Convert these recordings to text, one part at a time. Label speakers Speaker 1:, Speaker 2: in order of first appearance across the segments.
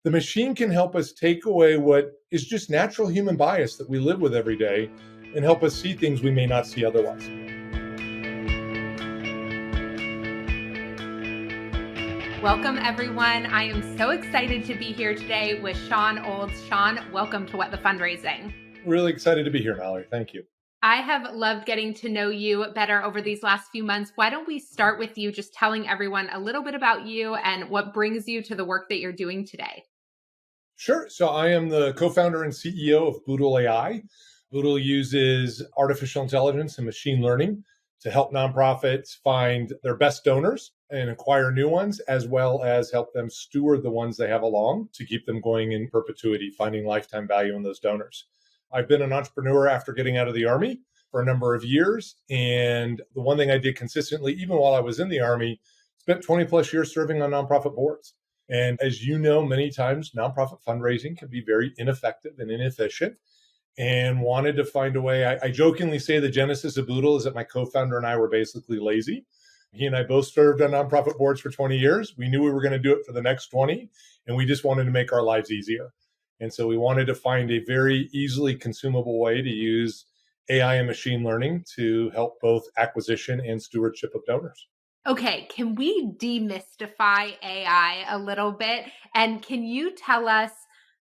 Speaker 1: The machine can help us take away what is just natural human bias that we live with every day and help us see things we may not see otherwise.
Speaker 2: Welcome, everyone. I am so excited to be here today with Shawn Olds. Shawn, welcome to What the Fundraising.
Speaker 1: Really excited to be here, Mallory. Thank you.
Speaker 2: I have loved getting to know you better over these last few months. Why don't we start with you just telling everyone a little bit about you and what brings you to the work that you're doing today?
Speaker 1: Sure. So I am the co-founder and CEO of boodleAI. Boodle uses artificial intelligence and machine learning to help nonprofits find their best donors and acquire new ones, as well as help them steward the ones they have along to keep them going in perpetuity, finding lifetime value in those donors. I've been an entrepreneur after getting out of the Army for a number of years. And the one thing I did consistently, even while I was in the Army, spent 20 plus years serving on nonprofit boards. And as you know, many times nonprofit fundraising can be very ineffective and inefficient, and wanted to find a way. I jokingly say the genesis of Boodle is that my co-founder and I were basically lazy. He and I both served on nonprofit boards for 20 years. We knew we were going to do it for the next 20, and we just wanted to make our lives easier. And so we wanted to find a very easily consumable way to use AI and machine learning to help both acquisition and stewardship of donors.
Speaker 2: Okay, can we demystify AI a little bit? And can you tell us,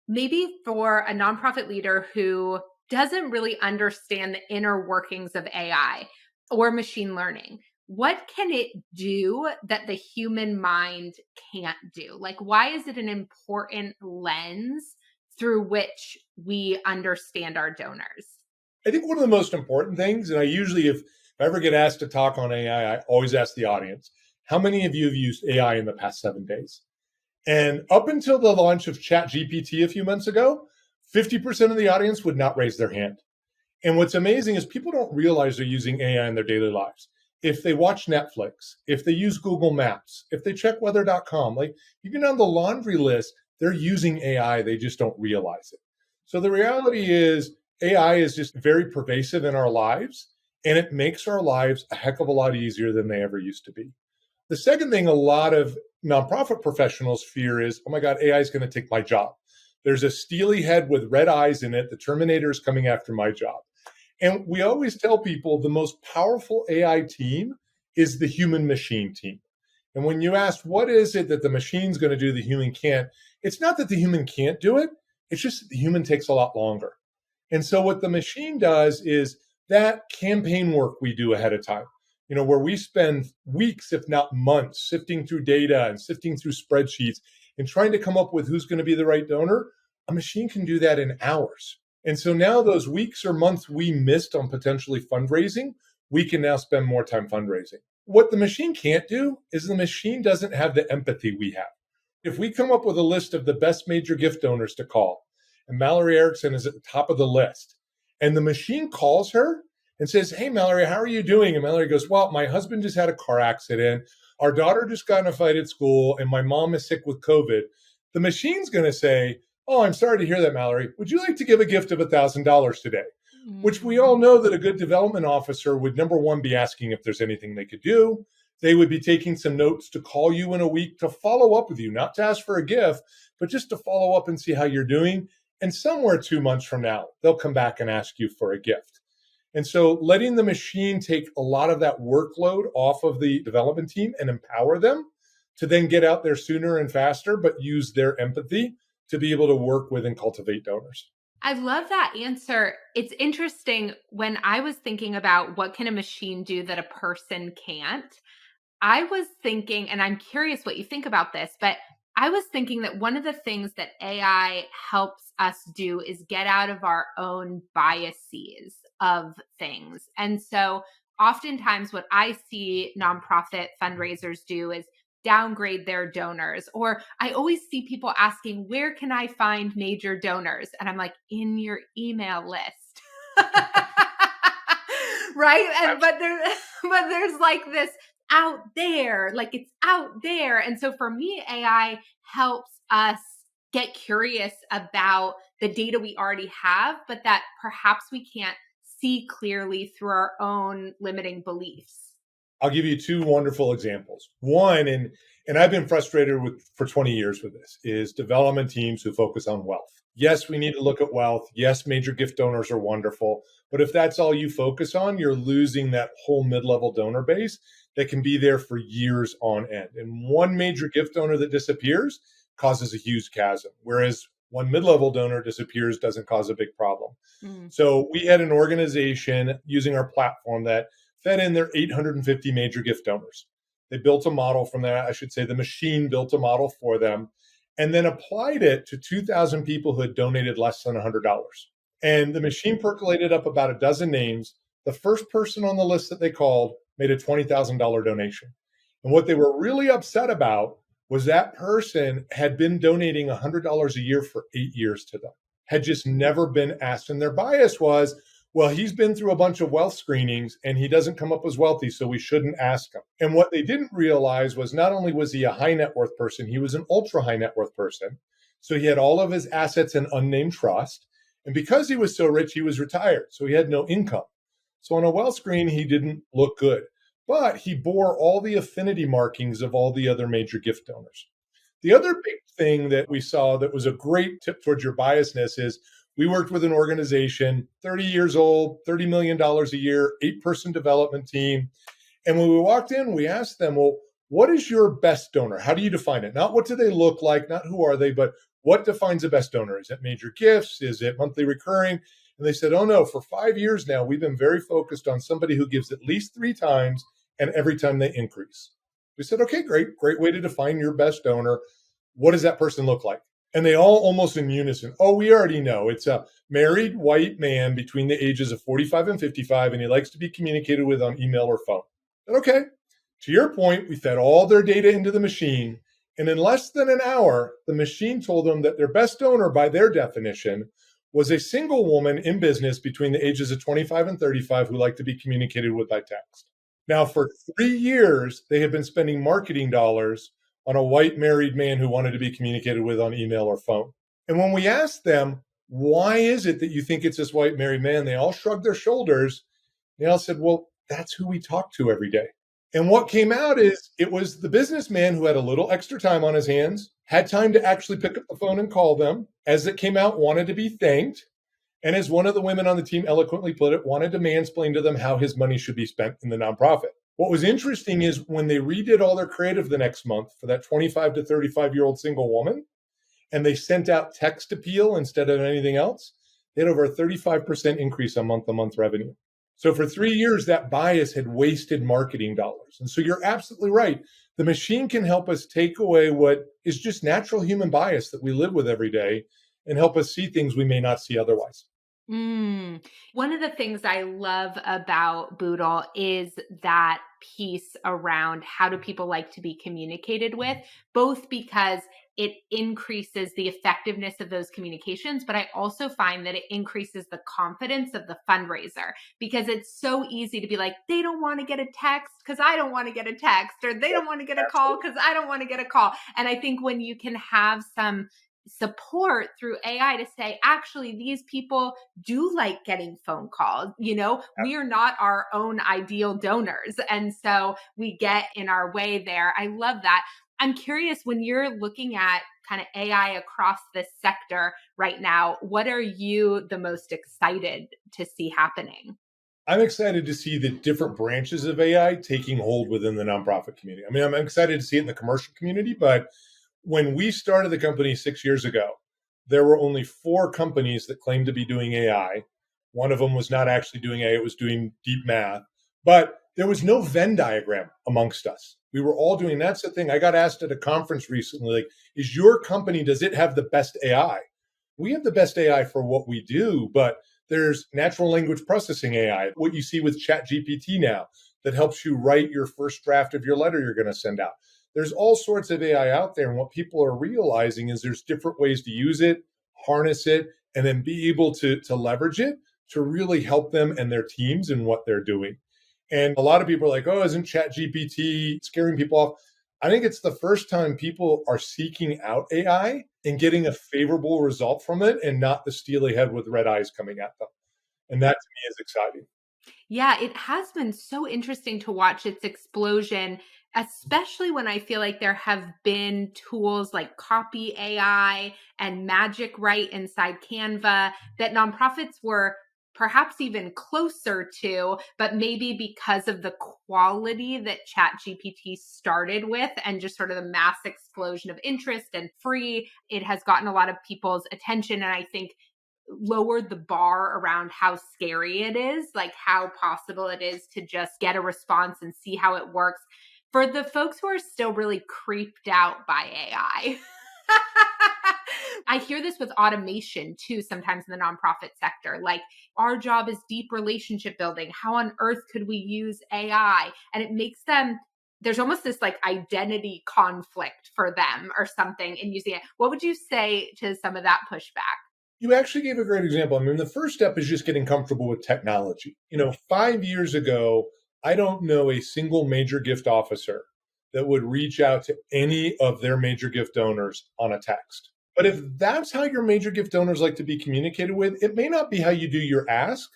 Speaker 2: maybe for a nonprofit leader who doesn't really understand the inner workings of AI or machine learning, what can it do that the human mind can't do? Like, why is it an important lens through which we understand our donors?
Speaker 1: I think one of the most important things, and I usually, if I ever get asked to talk on AI, I always ask the audience, how many of you have used AI in the past 7 days? And up until the launch of ChatGPT a few months ago, 50% of the audience would not raise their hand. And what's amazing is people don't realize they're using AI in their daily lives. If they watch Netflix, if they use Google Maps, if they check weather.com, like even on the laundry list, they're using AI, they just don't realize it. So the reality is AI is just very pervasive in our lives, and it makes our lives a heck of a lot easier than they ever used to be. The second thing a lot of nonprofit professionals fear is, oh my God, AI is going to take my job. There's a steely head with red eyes in it. The Terminator is coming after my job. And we always tell people the most powerful AI team is the human machine team. And when you ask, what is it that the machine's going to do the human can't? It's not that the human can't do it. It's just that the human takes a lot longer. And so what the machine does is that campaign work we do ahead of time, where we spend weeks, if not months, sifting through data and sifting through spreadsheets and trying to come up with who's going to be the right donor, a machine can do that in hours. And so now those weeks or months we missed on potentially fundraising, we can now spend more time fundraising. What the machine can't do is the machine doesn't have the empathy we have. If we come up with a list of the best major gift donors to call, and Mallory Erickson is at the top of the list, and the machine calls her and says, hey, Mallory, how are you doing? And Mallory goes, well, my husband just had a car accident. Our daughter just got in a fight at school, and my mom is sick with COVID. The machine's going to say, oh, I'm sorry to hear that, Mallory. Would you like to give a gift of $1,000 today? Which we all know that a good development officer would, number one, be asking if there's anything they could do. They would be taking some notes to call you in a week to follow up with you, not to ask for a gift, but just to follow up and see how you're doing. And somewhere 2 months from now, they'll come back and ask you for a gift. And so letting the machine take a lot of that workload off of the development team and empower them to then get out there sooner and faster, but use their empathy to be able to work with and cultivate donors.
Speaker 2: I love that answer. It's interesting. When I was thinking about what can a machine do that a person can't, I was thinking, and I'm curious what you think about this, but I was thinking that one of the things that AI helps us do is get out of our own biases of things. And so oftentimes what I see nonprofit fundraisers do is downgrade their donors. Or I always see people asking, where can I find major donors? And I'm like, in your email list. Right? But there's like this out there, like it's out there. And so for me, AI helps us get curious about the data we already have, but that perhaps we can't see clearly through our own limiting beliefs.
Speaker 1: I'll give you two wonderful examples. One, and and I've been frustrated with for 20 years with this, is development teams who focus on wealth. Yes, we need to look at wealth. Yes, major gift donors are wonderful. But if that's all you focus on, you're losing that whole mid-level donor base that can be there for years on end. And one major gift donor that disappears causes a huge chasm, whereas one mid-level donor disappears doesn't cause a big problem.
Speaker 2: Mm.
Speaker 1: So we had an organization using our platform that fed in their 850 major gift donors. They built a model from that. I should say the machine built a model for them and then applied it to 2,000 people who had donated less than $100. And the machine percolated up about a dozen names. The first person on the list that they called made a $20,000 donation. And what they were really upset about was that person had been donating $100 a year for 8 years to them, had just never been asked. And their bias was, well, he's been through a bunch of wealth screenings and he doesn't come up as wealthy, so we shouldn't ask him. And what they didn't realize was not only was he a high net worth person, he was an ultra high net worth person. So he had all of his assets in unnamed trust. And because he was so rich, he was retired. So he had no income. So on a wealth screen, he didn't look good, but he bore all the affinity markings of all the other major gift donors. The other big thing that we saw that was a great tip towards your biasness is we worked with an organization, 30 years old, $30 million a year, 8-person development team. And when we walked in, we asked them, well, what is your best donor? How do you define it? Not what do they look like, not who are they, but what defines a best donor? Is it major gifts? Is it monthly recurring? And they said, oh no, for 5 years now, we've been very focused on somebody who gives at least 3 times and every time they increase. We said, okay, great way to define your best donor. What does that person look like? And they all almost in unison, oh, we already know. It's a married white man between the ages of 45 and 55, and he likes to be communicated with on email or phone. And okay, to your point, we fed all their data into the machine, and in less than an hour, the machine told them that their best donor, by their definition, was a single woman in business between the ages of 25 and 35 who liked to be communicated with by text. Now, for 3 years, they had been spending marketing dollars on a white married man who wanted to be communicated with on email or phone. And when we asked them, why is it that you think it's this white married man? They all shrugged their shoulders. They all said, well, that's who we talk to every day. And what came out is it was the businessman who had a little extra time on his hands, had time to actually pick up the phone and call them. As it came out, wanted to be thanked. And as one of the women on the team eloquently put it, wanted to mansplain to them how his money should be spent in the nonprofit. What was interesting is when they redid all their creative the next month for that 25 to 35-year-old single woman, and they sent out text appeal instead of anything else, they had over a 35% increase on month-to-month revenue. So for 3 years, that bias had wasted marketing dollars. And so you're absolutely right. The machine can help us take away what is just natural human bias that we live with every day and help us see things we may not see otherwise.
Speaker 2: One of the things I love about Boodle is that piece around how do people like to be communicated with, both because it increases the effectiveness of those communications, but I also find that it increases the confidence of the fundraiser because it's so easy to be like, they don't want to get a text because I don't want to get a text, or they don't want to get a call because I don't want to get a call. And I think when you can have some support through AI to say, actually, these people do like getting phone calls. We are not our own ideal donors. And so we get in our way there. I love that. I'm curious, when you're looking at kind of AI across this sector right now, what are you the most excited to see happening?
Speaker 1: I'm excited to see the different branches of AI taking hold within the nonprofit community. I mean, I'm excited to see it in the commercial community, but when we started the company 6 years ago, there were only 4 companies that claimed to be doing AI. One of them was not actually doing AI, it was doing deep math. But there was no Venn diagram amongst us. We were all doing, that's the thing. I got asked at a conference recently, like, is your company, does it have the best AI? We have the best AI for what we do, but there's natural language processing AI, what you see with ChatGPT now, that helps you write your first draft of your letter you're going to send out. There's all sorts of AI out there. And what people are realizing is there's different ways to use it, harness it, and then be able to leverage it to really help them and their teams in what they're doing. And a lot of people are like, oh, isn't ChatGPT scaring people off? I think it's the first time people are seeking out AI and getting a favorable result from it and not the steely head with red eyes coming at them. And that to me is exciting.
Speaker 2: Yeah, it has been so interesting to watch its explosion, especially when I feel like there have been tools like Copy AI and Magic Write inside Canva that nonprofits were perhaps even closer to, but maybe because of the quality that ChatGPT started with and just sort of the mass explosion of interest and free, it has gotten a lot of people's attention. And I think lowered the bar around how scary it is, like how possible it is to just get a response and see how it works. For the folks who are still really creeped out by AI, I hear this with automation too, sometimes in the nonprofit sector. Like, our job is deep relationship building. How on earth could we use AI? And it makes them, there's almost this like identity conflict for them or something in using it. What would you say to some of that pushback?
Speaker 1: You actually gave a great example. I mean, the first step is just getting comfortable with technology. 5 years ago, I don't know a single major gift officer that would reach out to any of their major gift donors on a text. But if that's how your major gift donors like to be communicated with, it may not be how you do your ask.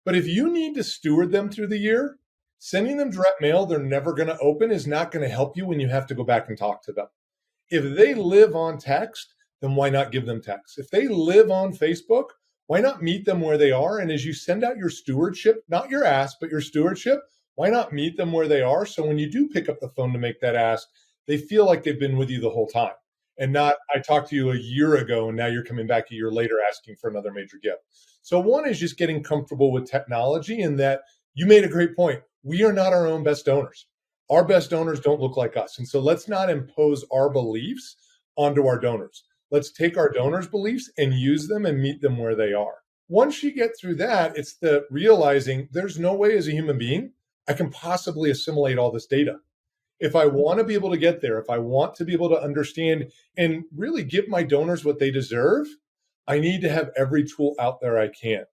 Speaker 1: But if you need to steward them through the year, sending them direct mail they're never going to open is not going to help you when you have to go back and talk to them. If they live on text, then why not give them text? If they live on Facebook, why not meet them where they are? And as you send out your stewardship, not your ask, but your stewardship, why not meet them where they are? So when you do pick up the phone to make that ask, they feel like they've been with you the whole time and not, I talked to you a year ago and now you're coming back a year later asking for another major gift. So one is just getting comfortable with technology, and that you made a great point. We are not our own best donors. Our best donors don't look like us. And so let's not impose our beliefs onto our donors. Let's take our donors' beliefs and use them and meet them where they are. Once you get through that, it's the realizing there's no way as a human being I can possibly assimilate all this data. If I want to be able to get there, if I want to be able to understand and really give my donors what they deserve, I need to have every tool out there I can.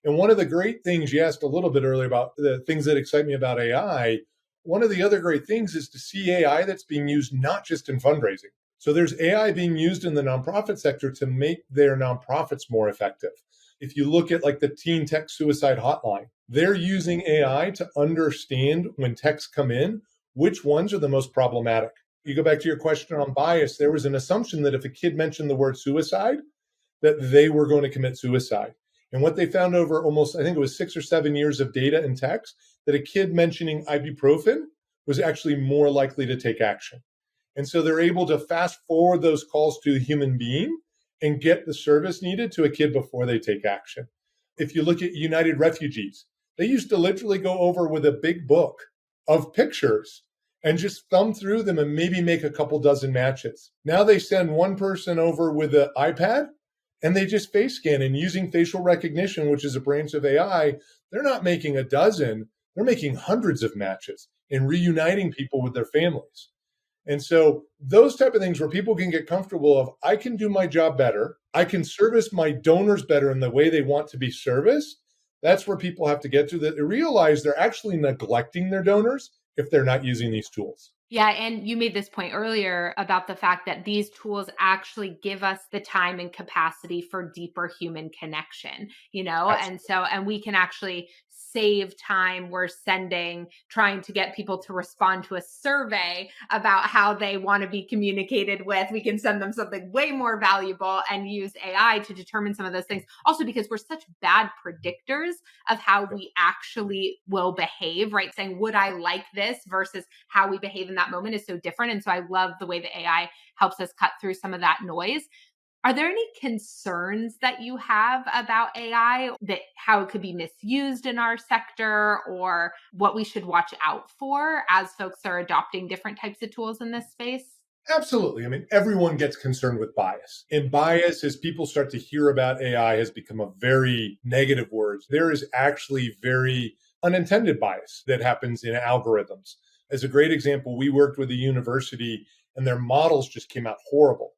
Speaker 1: And one of the great things, you asked a little bit earlier about the things that excite me about AI. One of the other great things is to see AI that's being used not just in fundraising. So there's AI being used in the nonprofit sector to make their nonprofits more effective. If you look at like the teen tech suicide hotline, they're using AI to understand when texts come in, which ones are the most problematic. You go back to your question on bias, there was an assumption that if a kid mentioned the word suicide, that they were going to commit suicide. And what they found over almost, I think it was 6 or 7 years of data and text, that a kid mentioning ibuprofen was actually more likely to take action. And so they're able to fast forward those calls to a human being and get the service needed to a kid before they take action. If you look at United Refugees, they used to literally go over with a big book of pictures and just thumb through them and maybe make a couple dozen matches. Now they send one person over with an iPad and they just face scan, and using facial recognition, which is a branch of AI, they're not making a dozen, they're making hundreds of matches and reuniting people with their families. And so those type of things where people can get comfortable of, I can do my job better, I can service my donors better in the way they want to be serviced. That's where people have to get to, that they realize they're actually neglecting their donors if they're not using these tools.
Speaker 2: Yeah, and you made this point earlier about the fact that these tools actually give us the time and capacity for deeper human connection,
Speaker 1: Absolutely.
Speaker 2: and we can actually save time we're sending trying to get people to respond to a survey about how they want to be communicated with. We can send them something way more valuable and use AI to determine some of those things. Also, because we're such bad predictors of how we actually will behave, right? Saying, would I like this versus how we behave in that moment is so different. And so I love the way that AI helps us cut through some of that noise. Are there any concerns that you have about AI, that how it could be misused in our sector, or what we should watch out for as folks are adopting different types of tools in this space?
Speaker 1: Absolutely. I mean, everyone gets concerned with bias. And bias, as people start to hear about AI, has become a very negative word. There is actually very unintended bias that happens in algorithms. As a great example, we worked with a university and their models just came out horrible.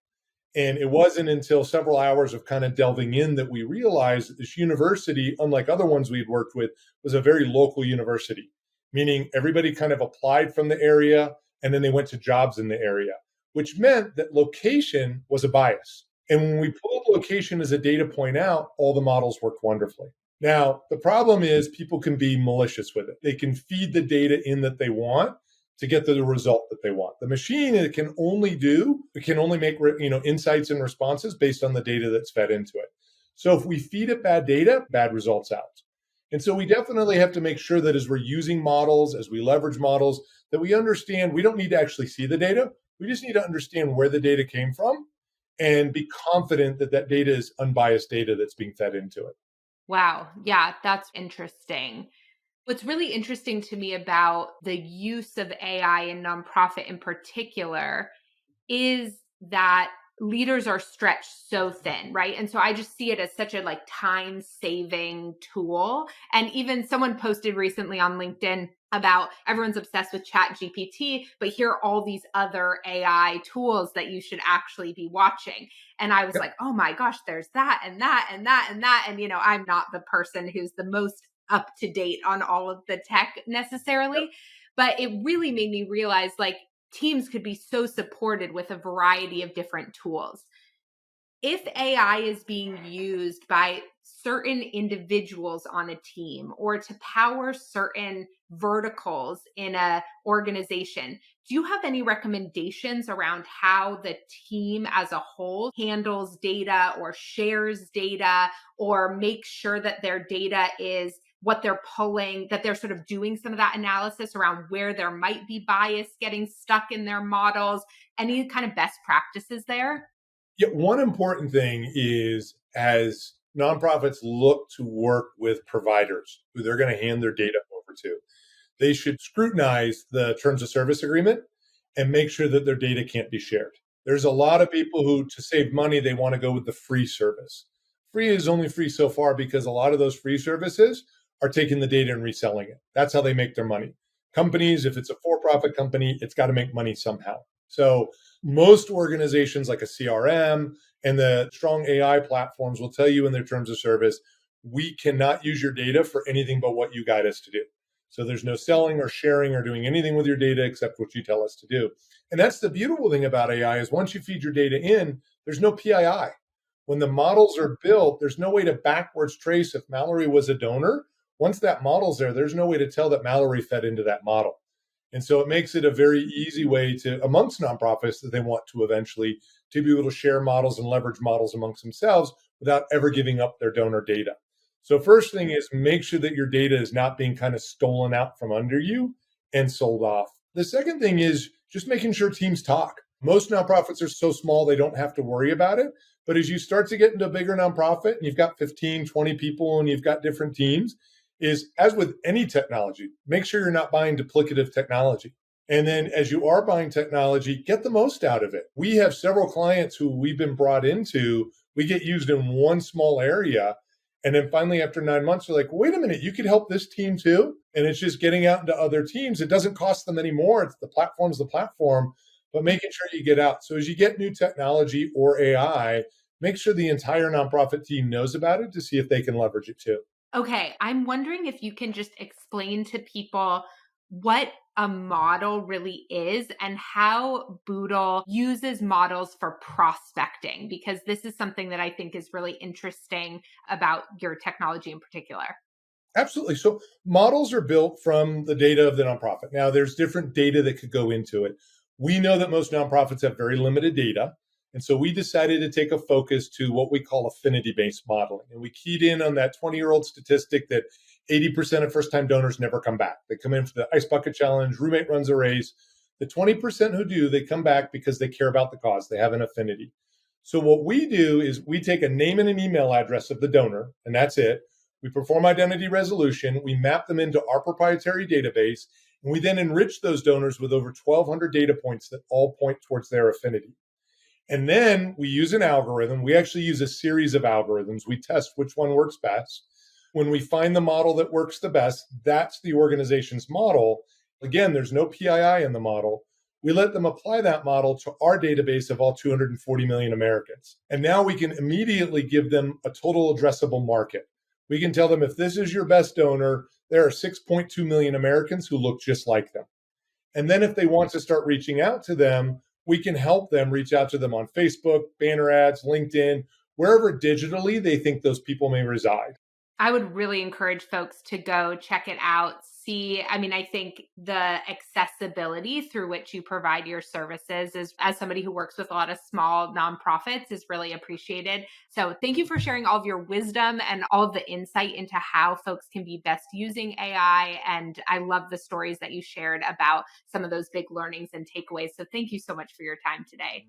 Speaker 1: And it wasn't until several hours of kind of delving in that we realized that this university, unlike other ones we'd worked with, was a very local university, meaning everybody kind of applied from the area and then they went to jobs in the area, which meant that location was a bias. And when we pulled location as a data point out, all the models worked wonderfully. Now, the problem is people can be malicious with it. They can feed the data in that they want to get the result that they want. The machine, it can only make insights and responses based on the data that's fed into it. So if we feed it bad data, bad results out. And so we definitely have to make sure that as we're using models, as we leverage models, that we understand we don't need to actually see the data. We just need to understand where the data came from and be confident that that data is unbiased data that's being fed into it.
Speaker 2: Wow. Yeah, that's interesting. What's really interesting to me about the use of AI in nonprofit in particular is that leaders are stretched so thin, right? And so I just see it as such a time saving tool. And even someone posted recently on LinkedIn about everyone's obsessed with Chat GPT, but here are all these other AI tools that you should actually be watching. And I was like, oh my gosh, there's that and that and that and that. And, I'm not the person who's the most up to date on all of the tech necessarily, but it really made me realize teams could be so supported with a variety of different tools. If AI is being used by certain individuals on a team or to power certain verticals in a organization, do you have any recommendations around how the team as a whole handles data or shares data or makes sure that their data is what they're pulling, that they're sort of doing some of that analysis around where there might be bias getting stuck in their models? Any kind of best practices there?
Speaker 1: Yeah, one important thing is as nonprofits look to work with providers who they're going to hand their data over to, they should scrutinize the terms of service agreement and make sure that their data can't be shared. There's a lot of people who, to save money, they want to go with the free service. Free is only free so far because a lot of those free services are taking the data and reselling it. That's how they make their money. Companies, if it's a for-profit company, it's got to make money somehow. So most organizations like a CRM and the strong AI platforms will tell you in their terms of service, we cannot use your data for anything but what you guide us to do. So there's no selling or sharing or doing anything with your data except what you tell us to do. And that's the beautiful thing about AI is once you feed your data in, there's no PII. When the models are built, there's no way to backwards trace if Mallory was a donor. Once that model's there, there's no way to tell that Mallory fed into that model. And so it makes it a very easy way to, amongst nonprofits that they want to eventually, to be able to share models and leverage models amongst themselves without ever giving up their donor data. So first thing is make sure that your data is not being kind of stolen out from under you and sold off. The second thing is just making sure teams talk. Most nonprofits are so small, they don't have to worry about it. But as you start to get into a bigger nonprofit and you've got 15, 20 people and you've got different teams, is as with any technology, make sure you're not buying duplicative technology. And then as you are buying technology, get the most out of it. We have several clients who we've been brought into, we get used in one small area. And then finally, after 9 months, we're like, wait a minute, you could help this team too. And it's just getting out into other teams. It doesn't cost them any more. It's the platform, but making sure you get out. So as you get new technology or AI, make sure the entire nonprofit team knows about it to see if they can leverage it too.
Speaker 2: Okay, I'm wondering if you can just explain to people what a model really is and how Boodle uses models for prospecting, because this is something that I think is really interesting about your technology in particular.
Speaker 1: Absolutely. So models are built from the data of the nonprofit. Now, there's different data that could go into it. We know that most nonprofits have very limited data. And so we decided to take a focus to what we call affinity-based modeling. And we keyed in on that 20-year-old statistic that 80% of first-time donors never come back. They come in for the Ice Bucket Challenge, roommate runs a race. The 20% who do, they come back because they care about the cause. They have an affinity. So what we do is we take a name and an email address of the donor, and that's it. We perform identity resolution. We map them into our proprietary database, and we then enrich those donors with over 1,200 data points that all point towards their affinity. And then we use an algorithm. We actually use a series of algorithms. We test which one works best. When we find the model that works the best, that's the organization's model. Again, there's no PII in the model. We let them apply that model to our database of all 240 million Americans. And now we can immediately give them a total addressable market. We can tell them if this is your best donor, there are 6.2 million Americans who look just like them. And then if they want to start reaching out to them, we can help them reach out to them on Facebook, banner ads, LinkedIn, wherever digitally they think those people may reside.
Speaker 2: I would really encourage folks to go check it out, see, I mean, I think the accessibility through which you provide your services is, as somebody who works with a lot of small nonprofits, is really appreciated. So thank you for sharing all of your wisdom and all of the insight into how folks can be best using AI. And I love the stories that you shared about some of those big learnings and takeaways. So thank you so much for your time today.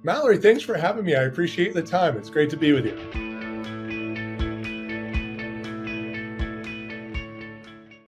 Speaker 1: Mallory, thanks for having me. I appreciate the time. It's great to be with you.